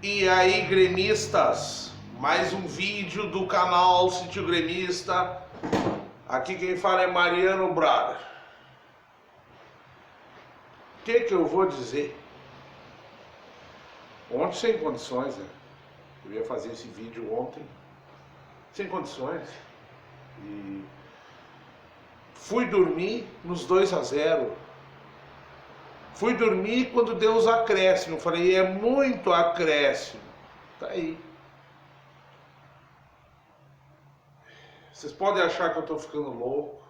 E aí, gremistas, mais um vídeo do canal Sítio Gremista. Aqui quem fala é Mariano Braga. O que eu vou dizer? Ontem sem condições, né? Eu ia fazer esse vídeo ontem sem condições. E fui dormir nos 2-0. Fui dormir quando deu os acréscimos. Falei, é muito acréscimo. Tá aí. Vocês podem achar que eu tô ficando louco.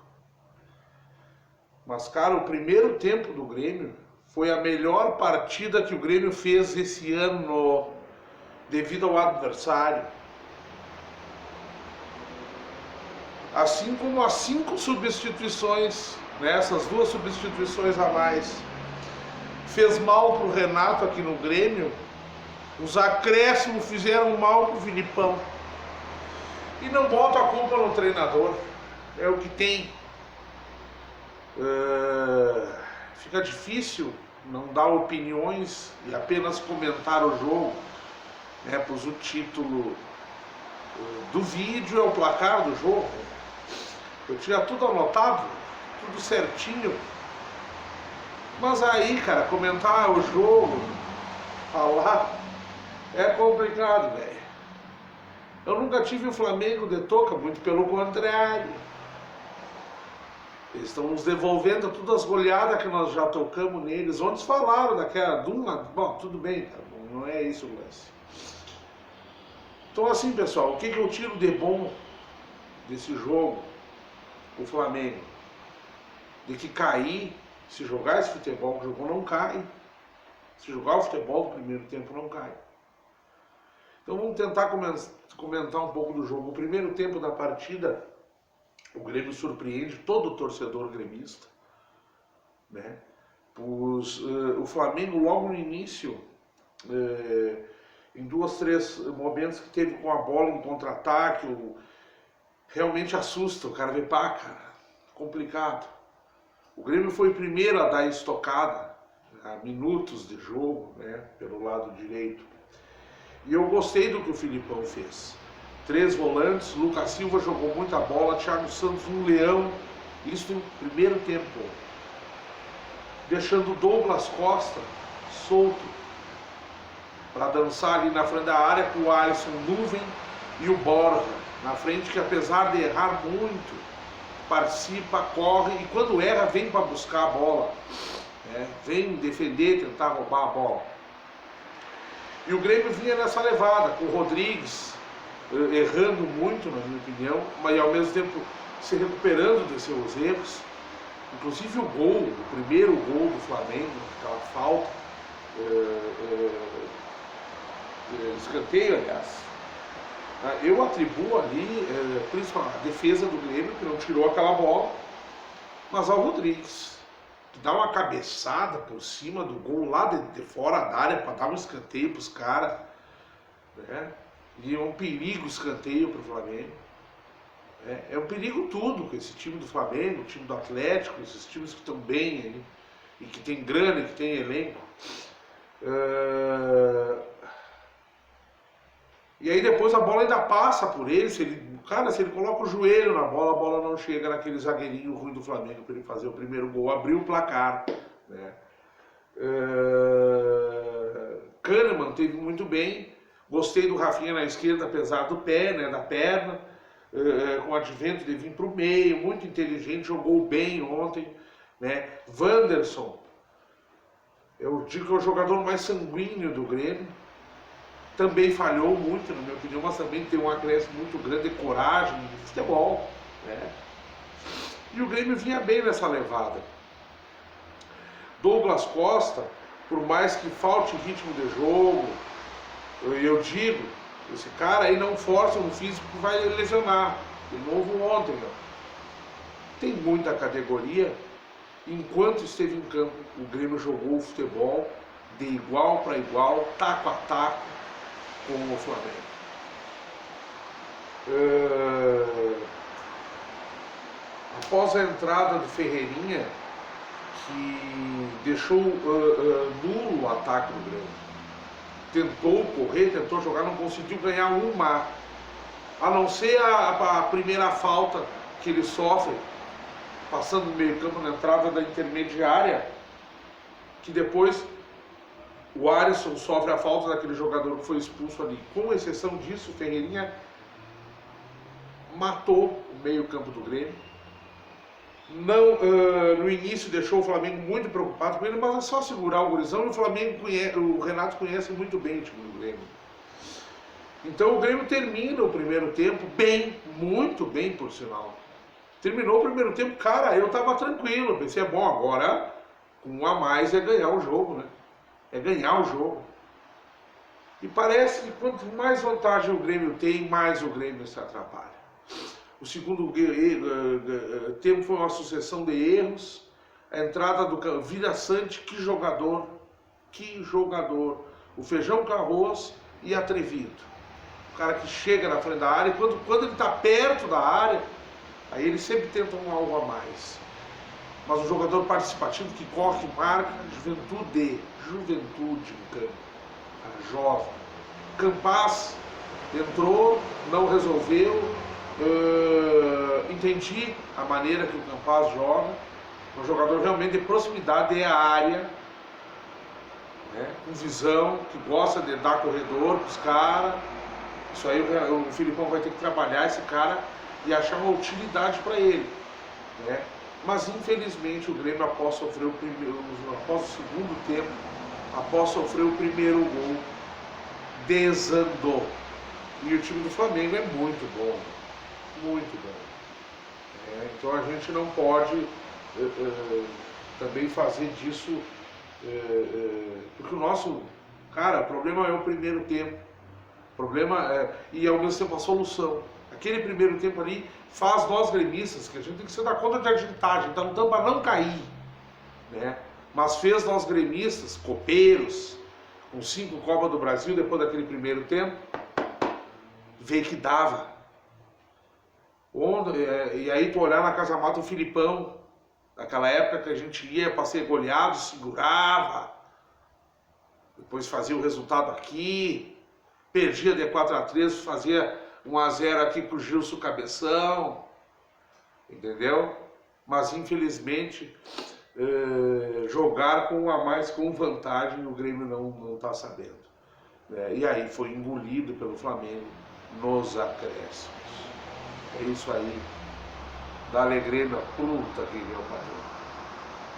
Mas, cara, o primeiro tempo do Grêmio foi a melhor partida que o Grêmio fez esse ano devido ao adversário. Assim como as 5 substituições, né, essas 2 substituições a mais, fez mal pro Renato aqui no Grêmio, os acréscimos fizeram mal pro Filipão. E não boto a culpa no treinador, é o que tem. Fica difícil não dar opiniões e apenas comentar o jogo, né, pois o título do vídeo é o placar do jogo. Eu tinha tudo anotado, tudo certinho. Mas aí, cara, comentar o jogo, falar, é complicado, velho. Eu nunca tive o Flamengo de toca, muito pelo contrário. Eles estão nos devolvendo todas as goleadas que nós já tocamos neles. Ontem falaram daquela Duma. Bom, tudo bem, cara, não é isso o lance. Então assim, pessoal, o que eu tiro de bom desse jogo, o Flamengo? De que cair, se jogar esse futebol que jogou, não cai. Se jogar o futebol do primeiro tempo, não cai. Então vamos tentar comentar um pouco do jogo. O primeiro tempo da partida, o Grêmio surpreende todo o torcedor gremista, né? Pois, o Flamengo logo no início, em 2, 3 momentos que teve com a bola em contra-ataque, realmente assusta, o cara vê, pá, cara, complicado. O Grêmio foi o primeiro a dar estocada, a minutos de jogo, né, pelo lado direito. E eu gostei do que o Filipão fez. 3 volantes, Lucas Silva jogou muita bola, Thiago Santos um leão, isso no primeiro tempo. Deixando o Douglas Costa solto para dançar ali na frente da área com o Alisson Nuvem e o Borja na frente, que apesar de errar muito, participa, corre e quando erra vem para buscar a bola, né? Vem defender, tentar roubar a bola. E o Grêmio vinha nessa levada, com o Rodrigues errando muito, na minha opinião, mas ao mesmo tempo se recuperando de seus erros. Inclusive o gol, o primeiro gol do Flamengo, aquela falta, escanteio, aliás, eu atribuo ali, principalmente a defesa do Grêmio, que não tirou aquela bola, mas ao Rodrigues, que dá uma cabeçada por cima do gol lá de fora da área para dar um escanteio para os caras, né? E é um perigo o escanteio para o Flamengo. É um perigo tudo com esse time do Flamengo, o time do Atlético, esses times que estão bem aí, e que tem grana, e que tem elenco. E aí depois a bola ainda passa por ele, se ele coloca o joelho na bola, a bola não chega naquele zagueirinho ruim do Flamengo para ele fazer o primeiro gol, abrir o placar, né? Kahneman teve muito bem, gostei do Rafinha na esquerda, apesar do pé, né, da perna, com o advento de vir para o meio, muito inteligente, jogou bem ontem, né? Wanderson, eu digo que é o jogador mais sanguíneo do Grêmio, também falhou muito, na minha opinião, mas também tem um acréscimo muito grande de coragem, de futebol, né? E o Grêmio vinha bem nessa levada. Douglas Costa, por mais que falte ritmo de jogo, eu digo, esse cara aí não força um físico que vai lesionar. De novo ontem, ó. Tem muita categoria. Enquanto esteve em campo, o Grêmio jogou o futebol de igual para igual, taco a taco, com o Flamengo. Após a entrada do Ferreirinha, que deixou nulo o ataque do Grêmio. tentou correr, tentou jogar, não conseguiu ganhar uma, a não ser a primeira falta que ele sofre, passando no meio campo na entrada da intermediária, que depois o Alisson sofre a falta daquele jogador que foi expulso ali. Com exceção disso, o Ferreirinha matou o meio campo do Grêmio. Não, no início deixou o Flamengo muito preocupado com ele, mas é só segurar o gurizão, e o Flamengo o Renato conhece muito bem o time do Grêmio. Então o Grêmio termina o primeiro tempo bem, muito bem por sinal. Terminou o primeiro tempo, cara, eu tava tranquilo, pensei, bom, agora com um a mais é ganhar o jogo, né? É ganhar o jogo. E parece que quanto mais vantagem o Grêmio tem, mais o Grêmio se atrapalha. O segundo tempo foi uma sucessão de erros. A entrada do Vila Sante, que jogador, que jogador. O feijão com arroz e atrevido. O cara que chega na frente da área, e quando ele está perto da área, aí ele sempre tenta um algo a mais. Mas um jogador participativo que corre, que marca, juventude no campo. Cara, jovem. Campaz entrou, não resolveu. Entendi a maneira que o Campaz joga. Um jogador realmente de proximidade à área, né? Com visão, que gosta de dar corredor para os caras. Isso aí o Filipão vai ter que trabalhar esse cara e achar uma utilidade para ele, né? Mas infelizmente o Grêmio, após o segundo tempo, após sofrer o primeiro gol, desandou. E o time do Flamengo é muito bom, muito bom. Então a gente não pode também fazer disso, porque o nosso, cara, o problema é o primeiro tempo. O problema e ao mesmo tempo a solução. Aquele primeiro tempo ali faz nós gremistas, que a gente tem que se dar conta de agitar, a gente está lutando para não cair, né? Mas fez nós gremistas, copeiros, com 5 Copas do Brasil, depois daquele primeiro tempo, ver que dava. E aí tu olhar na Casa Mata o Filipão, naquela época que a gente ia para ser goleado, segurava, depois fazia o resultado aqui, perdia de 4-3, fazia 1-0 aqui pro Gilson Cabeção, entendeu? Mas infelizmente jogar com 1 a mais, com vantagem, o Grêmio não tá sabendo. E aí foi engolido pelo Flamengo nos acréscimos. É isso aí, da alegria da puta que meu pai.